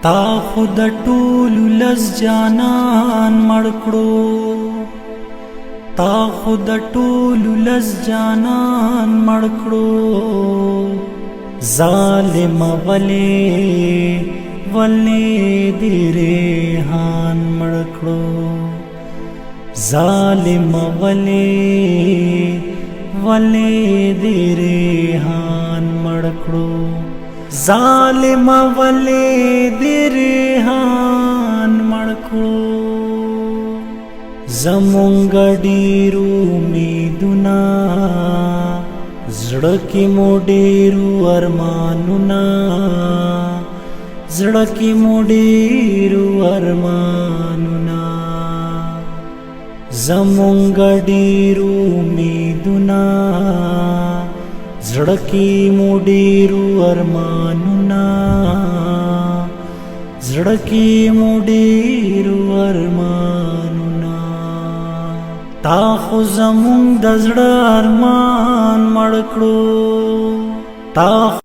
تا خود ټولو لس جانان مړ کړو، تا خود ټولو لس جانان مړ کړو. ظالم ولې دې ریحان مړ کړو، ظالم ولې دې ریحان مړ کړو، ظالم ولې دې ریحان مړ کړو. زمونږ ډېرو امیدونه، زړه کې مو ډېرو ارمانونه، زړه کې مو ډېرو ارمانونه. زمونږ ډېرو امیدونه، زړه کې مو ډېرو ارمانونه، زړه کې مو ډېرو ارمانونه. تا خو زمونږ د زړه ارمان مړ کړو، تا